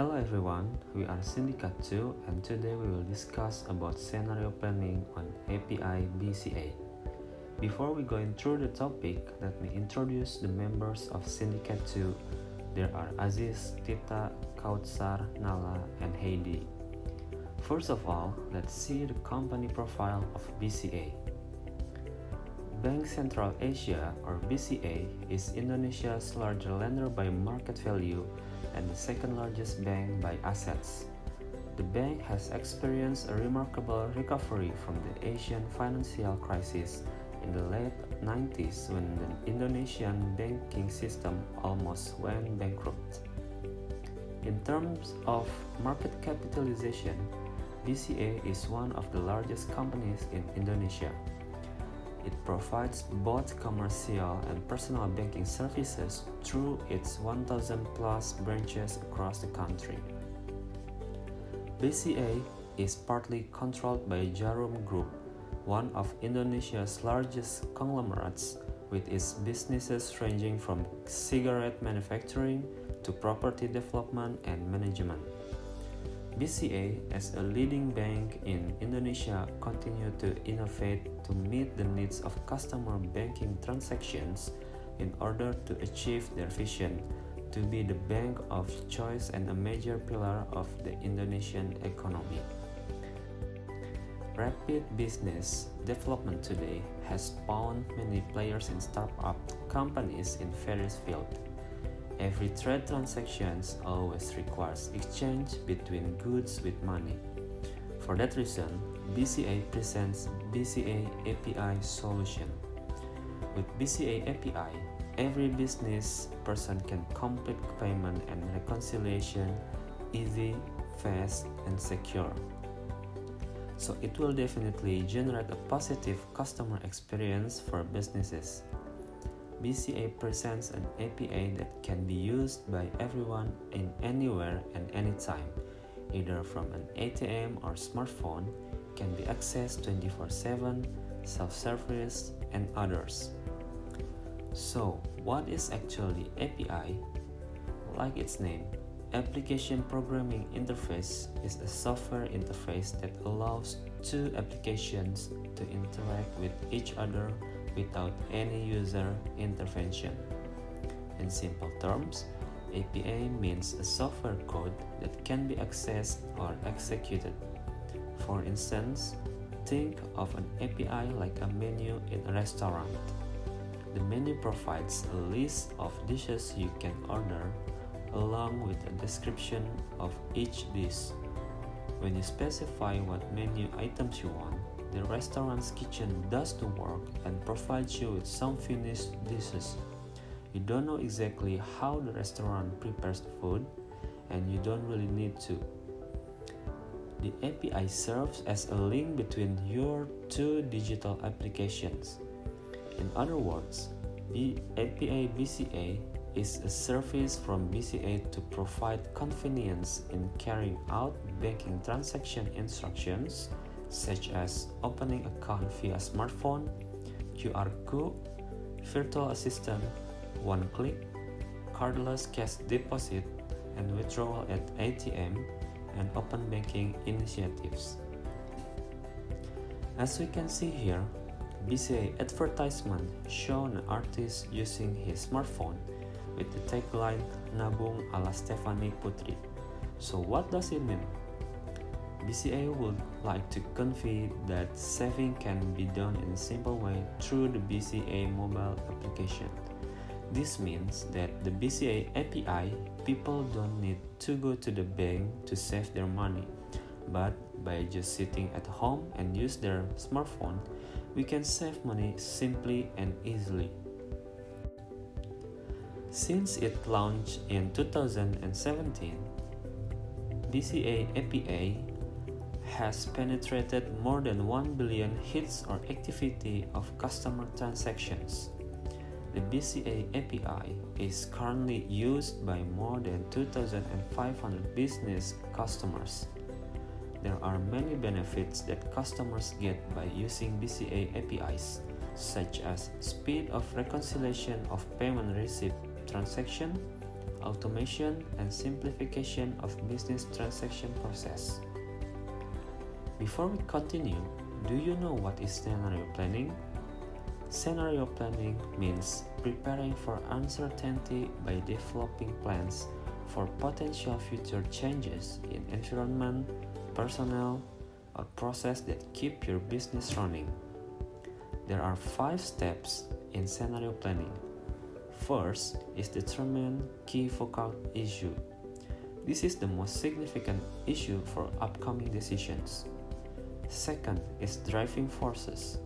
Hello everyone, we are Syndicate 2 and today we will discuss about scenario planning on API BCA. Before we go through the topic, let me introduce the members of Syndicate 2. There are Aziz, Tita, Kautsar, Nala, and Heidi. First of all, let's see the company profile of BCA. Bank Central Asia or BCA is Indonesia's largest lender by market value and the second largest bank by assets. The bank has experienced a remarkable recovery from the Asian financial crisis in the late 90s when the Indonesian banking system almost went bankrupt. In terms of market capitalization, BCA is one of the largest companies in Indonesia. It provides both commercial and personal banking services through its 1,000 plus branches across the country. BCA is partly controlled by Jarum Group, one of Indonesia's largest conglomerates, with its businesses ranging from cigarette manufacturing to property development and management. BCA, as a leading bank in Indonesia, continues to innovate to meet the needs of customer banking transactions in order to achieve their vision to be the bank of choice and a major pillar of the Indonesian economy. Rapid business development today has spawned many players in startup companies in various fields. Every trade transaction always requires exchange between goods with money. For that reason, BCA presents BCA API solution. With BCA API, every business person can complete payment and reconciliation easy, fast, and secure. So it will definitely generate a positive customer experience for businesses. BCA presents an API that can be used by everyone in anywhere and anytime, either from an ATM or smartphone, can be accessed 24/7, self-service, and others. So, what is actually API? Like its name, Application Programming Interface is a software interface that allows two applications to interact with each other without any user intervention. In simple terms, API means a software code that can be accessed or executed. For instance, think of an API like a menu in a restaurant. The menu provides a list of dishes you can order along with a description of each dish. When you specify what menu items you want, the restaurant's kitchen does the work and provides you with some finished dishes. You don't know exactly how the restaurant prepares the food, and you don't really need to. The API serves as a link between your two digital applications. In other words, the API BCA is a service from BCA to provide convenience in carrying out banking transaction instructions such as opening account via smartphone, QR code, virtual assistant, one-click, cardless cash deposit and withdrawal at ATM, and open banking initiatives. As we can see here, BCA advertisement show an artist using his smartphone with the tagline "Nabung ala Stephanie Putri." So what does it mean? BCA would like to convey that saving can be done in a simple way through the BCA mobile application. This means that the BCA API, people don't need to go to the bank to save their money, but by just sitting at home and use their smartphone, we can save money simply and easily. Since it launched in 2017, BCA API has penetrated more than 1 billion hits or activity of customer transactions. The BCA API is currently used by more than 2,500 business customers. There are many benefits that customers get by using BCA APIs, such as speed of reconciliation of payment receipt transaction, automation, and simplification of business transaction process. Before we continue, do you know what is scenario planning? Scenario planning means preparing for uncertainty by developing plans for potential future changes in environment, personnel, or process that keep your business running. There are 5 steps in scenario planning. First is determine key focal issue. This is the most significant issue for upcoming decisions. Second is driving forces.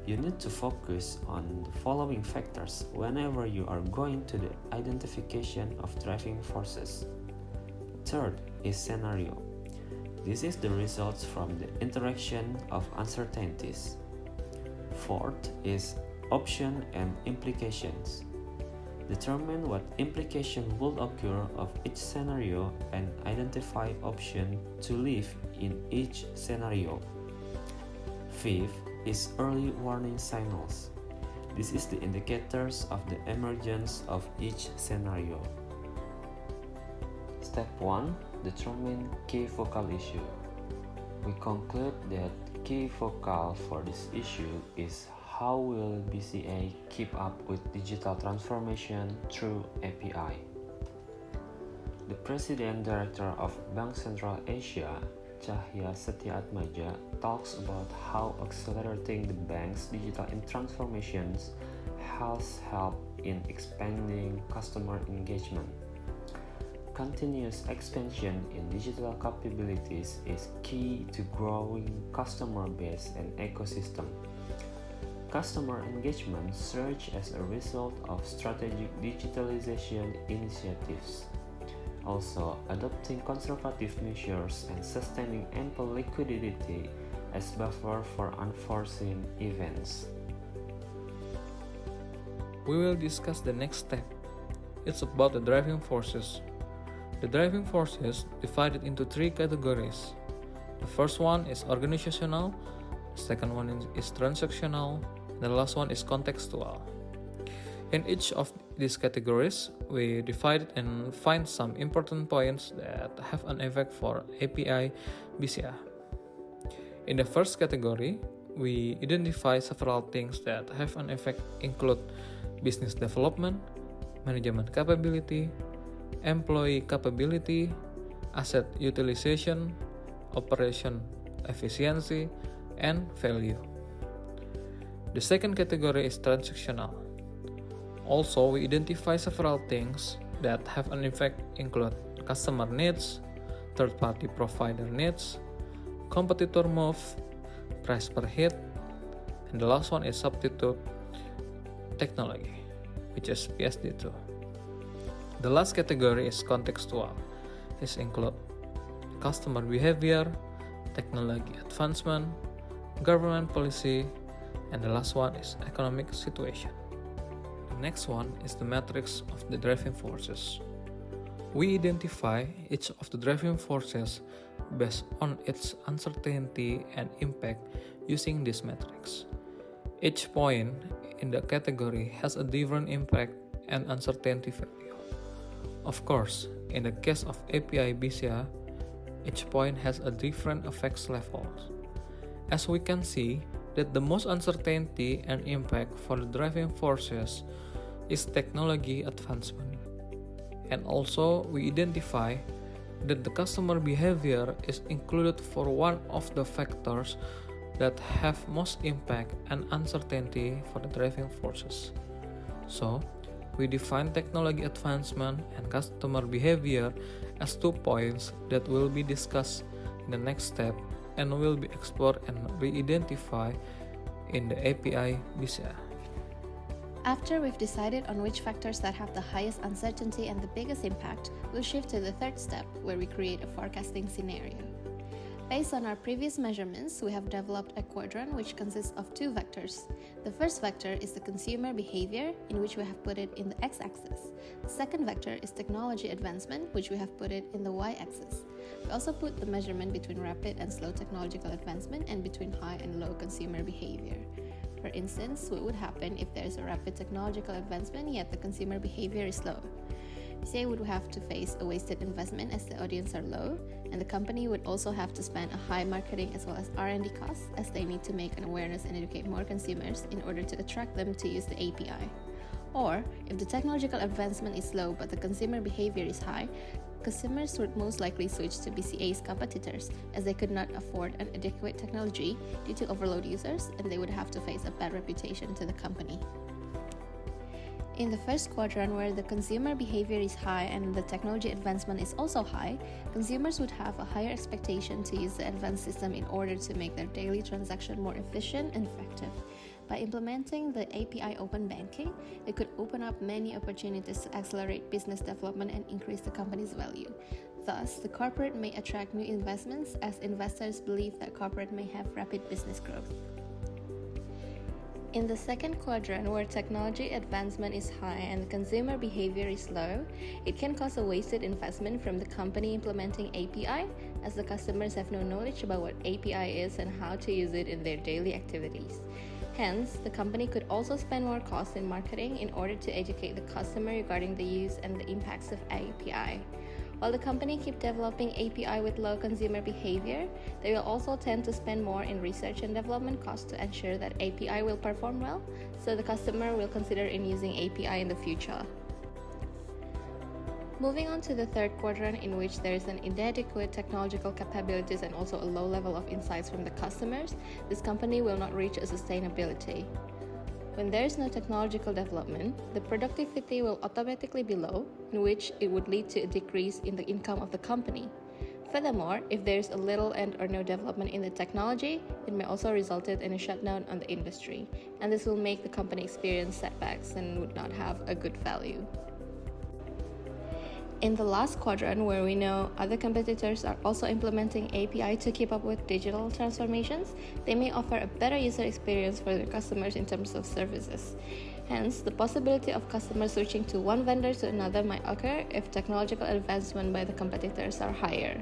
You need to focus on the following factors whenever you are going to the identification of driving forces. Third is scenario. This is the results from the interaction of uncertainties. Fourth is option and implications. Determine what implication will occur of each scenario and identify options to live in each scenario. Fifth is early warning signals. This is the indicators of the emergence of each scenario. Step 1. Determine key focal issue. We conclude that key focal for this issue is how will BCA keep up with digital transformation through API. The President Director of Bank Central Asia, Cahya Setiatmaja, talks about how accelerating the bank's digital transformations has helped in expanding customer engagement. Continuous expansion in digital capabilities is key to growing customer base and ecosystem. Customer engagement surged as a result of strategic digitalization initiatives. Also, adopting conservative measures and sustaining ample liquidity as buffer for unforeseen events. We will discuss the next step. It's about the driving forces. The driving forces divided into 3 categories. The first one is organizational, the second one is transactional, and the last one is contextual. In each of these categories, we divide and find some important points that have an effect for API BCA. In the first category, we identify several things that have an effect include business development, management capability, employee capability, asset utilization, operation efficiency, and value. The second category is transactional. Also, we identify several things that have an effect include customer needs, third-party provider needs, competitor move, price per hit, and the last one is substitute technology, which is PSD2. The last category is contextual. This includes customer behavior, technology advancement, government policy, and the last one is economic situation. The next one is the matrix of the driving forces. We identify each of the driving forces based on its uncertainty and impact using this matrix. Each point in the category has a different impact and uncertainty value. Of course, in the case of API BCA, each point has a different effects levels. As we can see that the most uncertainty and impact for the driving forces is technology advancement. And also, we identify that the customer behavior is included for one of the factors that have most impact and uncertainty for the driving forces. So, we define technology advancement and customer behavior as 2 points that will be discussed in the next step and will be explored and re-identified in the API BCA. After we've decided on which factors that have the highest uncertainty and the biggest impact, we'll shift to the third step, where we create a forecasting scenario. Based on our previous measurements, we have developed a quadrant which consists of 2 vectors. The first vector is the consumer behavior, in which we have put it in the x-axis. The second vector is technology advancement, which we have put it in the y-axis. We also put the measurement between rapid and slow technological advancement and between high and low consumer behavior. For instance, what would happen if there is a rapid technological advancement yet the consumer behavior is low? BCA would have to face a wasted investment as the audience are low, and the company would also have to spend a high marketing as well as R&D costs as they need to make an awareness and educate more consumers in order to attract them to use the API. Or, if the technological advancement is low but the consumer behavior is high, customers would most likely switch to BCA's competitors as they could not afford an adequate technology due to overload users, and they would have to face a bad reputation to the company. In the first quadrant, where the consumer behavior is high and the technology advancement is also high, consumers would have a higher expectation to use the advanced system in order to make their daily transaction more efficient and effective. By implementing the API open banking, it could open up many opportunities to accelerate business development and increase the company's value. Thus, the corporate may attract new investments as investors believe that corporate may have rapid business growth. In the second quadrant, where technology advancement is high and consumer behavior is low, it can cause a wasted investment from the company implementing API, as the customers have no knowledge about what API is and how to use it in their daily activities. Hence, the company could also spend more costs in marketing in order to educate the customer regarding the use and the impacts of API. While the company keeps developing API with low consumer behavior, they will also tend to spend more in research and development costs to ensure that API will perform well, so the customer will consider in using API in the future. Moving on to the third quadrant, in which there is an inadequate technological capabilities and also a low level of insights from the customers, this company will not reach a sustainability. When there is no technological development, the productivity will automatically be low, in which it would lead to a decrease in the income of the company. Furthermore, if there is a little or no development in the technology, it may also result in a shutdown on the industry, and this will make the company experience setbacks and would not have a good value. In the last quadrant, where we know other competitors are also implementing API to keep up with digital transformations, they may offer a better user experience for their customers in terms of services. Hence, the possibility of customers switching to one vendor to another might occur if technological advancement by the competitors are higher.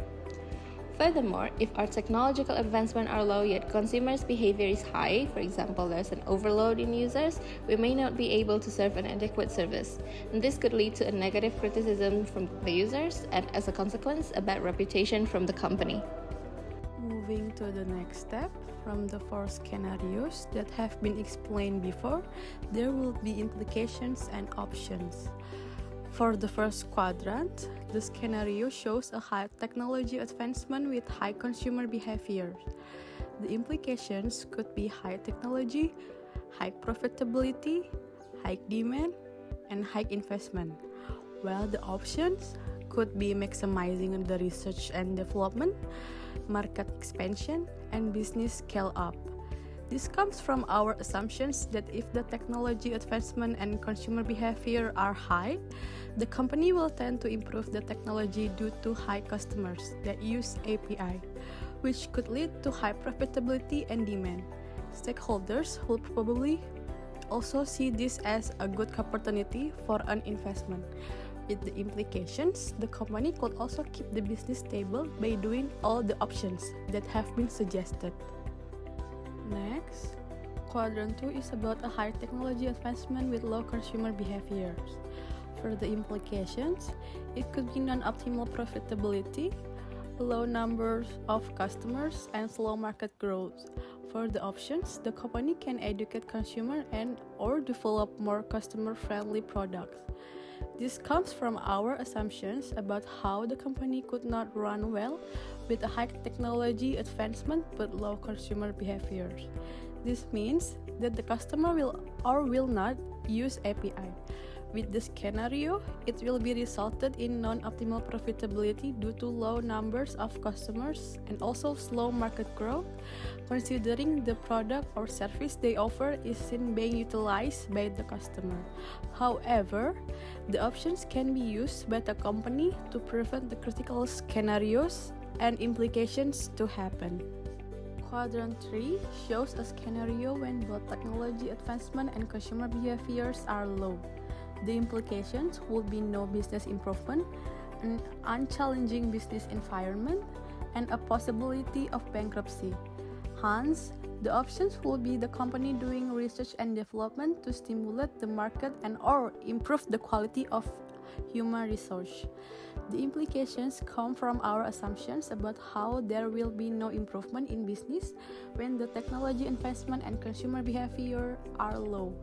Furthermore, if our technological advancements are low yet consumers' behavior is high, for example, there's an overload in users, we may not be able to serve an adequate service. And this could lead to a negative criticism from the users and, as a consequence, a bad reputation from the company. Moving to the next step, from the four scenarios that have been explained before, there will be implications and options. For the first quadrant, the scenario shows a high technology advancement with high consumer behavior. The implications could be high technology, high profitability, high demand, and high investment, while the options could be maximizing the research and development, market expansion, and business scale-up. This comes from our assumptions that if the technology advancement and consumer behavior are high, the company will tend to improve the technology due to high customers that use API, which could lead to high profitability and demand. Stakeholders will probably also see this as a good opportunity for an investment. With the implications, the company could also keep the business stable by doing all the options that have been suggested. Next, quadrant 2 is about a high technology advancement with low consumer behaviors. For the implications, it could be non-optimal profitability, low numbers of customers, and slow market growth. For the options, the company can educate consumers and or develop more customer-friendly products. This comes from our assumptions about how the company could not run well with a high technology advancement but low consumer behaviors. This means that the customer will or will not use API. With this scenario, it will be resulted in non-optimal profitability due to low numbers of customers and also slow market growth, considering the product or service they offer isn't being utilized by the customer. However, the options can be used by the company to prevent the critical scenarios and implications to happen. Quadrant 3 shows a scenario when both technology advancement and consumer behaviors are low. The implications would be no business improvement, an unchallenging business environment, and a possibility of bankruptcy. Hence, the options will be the company doing research and development to stimulate the market and or improve the quality of human resource. The implications come from our assumptions about how there will be no improvement in business when the technology investment and consumer behavior are low.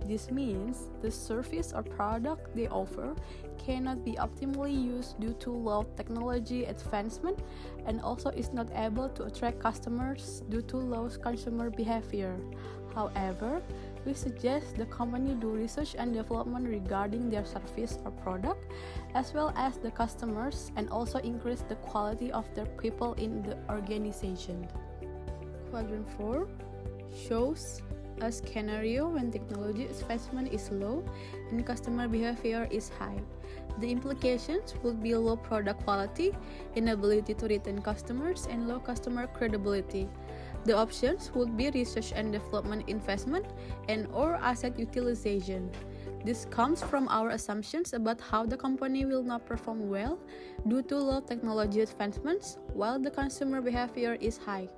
This means the service or product they offer cannot be optimally used due to low technology advancement and also is not able to attract customers due to low consumer behavior. However, we suggest the company do research and development regarding their service or product as well as the customers and also increase the quality of their people in the organization. Quadrant 4 shows a scenario when technology advancement is low and customer behavior is high. The implications would be low product quality, inability to retain customers, and low customer credibility. The options would be research and development investment and/or asset utilization. This comes from our assumptions about how the company will not perform well due to low technology advancements while the consumer behavior is high.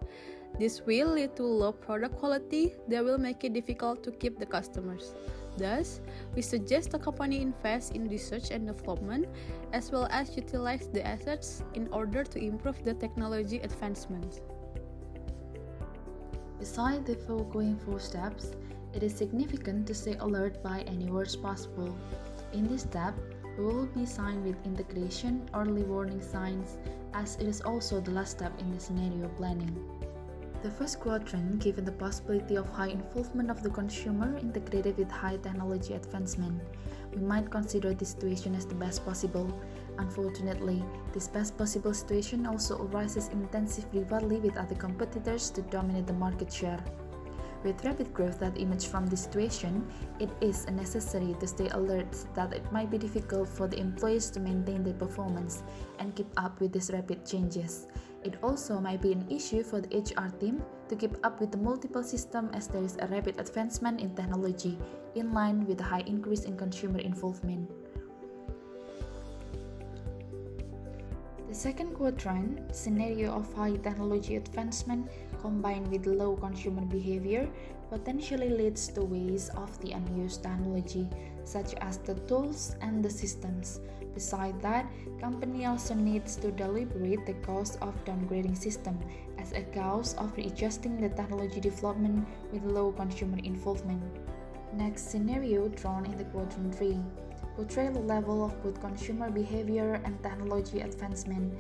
This will lead to low product quality that will make it difficult to keep the customers. Thus, we suggest the company invest in research and development as well as utilize the assets in order to improve the technology advancements. Besides the foregoing 4 steps, it is significant to stay alert by any words possible. In this step, we will be signed with integration early warning signs, as it is also the last step in the scenario planning. The first quadrant, given the possibility of high involvement of the consumer integrated with high technology advancement, we might consider this situation as the best possible. Unfortunately, this best possible situation also arises in intensive rivalry with other competitors to dominate the market share. With rapid growth that emerges from this situation, it is necessary to stay alert that it might be difficult for the employees to maintain their performance and keep up with these rapid changes. It also might be an issue for the HR team to keep up with the multiple systems as there is a rapid advancement in technology in line with the high increase in consumer involvement. The second quadrant, scenario of high technology advancement combined with low consumer behavior, potentially leads to waste of the unused technology, such as the tools and the systems. Besides that, company also needs to deliberate the cost of downgrading system as a cause of readjusting the technology development with low consumer involvement. Next scenario drawn in the quadrant 3. Portray the level of both consumer behavior and technology advancement.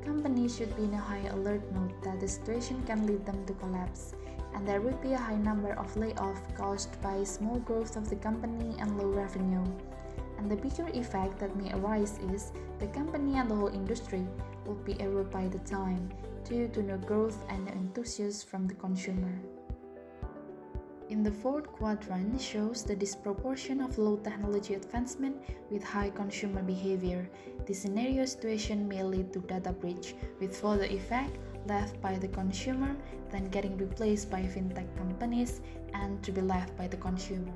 Companies should be in a high alert mode that the situation can lead them to collapse, and there would be a high number of layoffs caused by small growth of the company and low revenue. And the bigger effect that may arise is the company and the whole industry will be eroded by the time due to no growth and no enthusiasm from the consumer. In the fourth quadrant shows the disproportion of low technology advancement with high consumer behavior. This scenario situation may lead to data breach, with further effect left by the consumer, then getting replaced by fintech companies, and to be left by the consumer.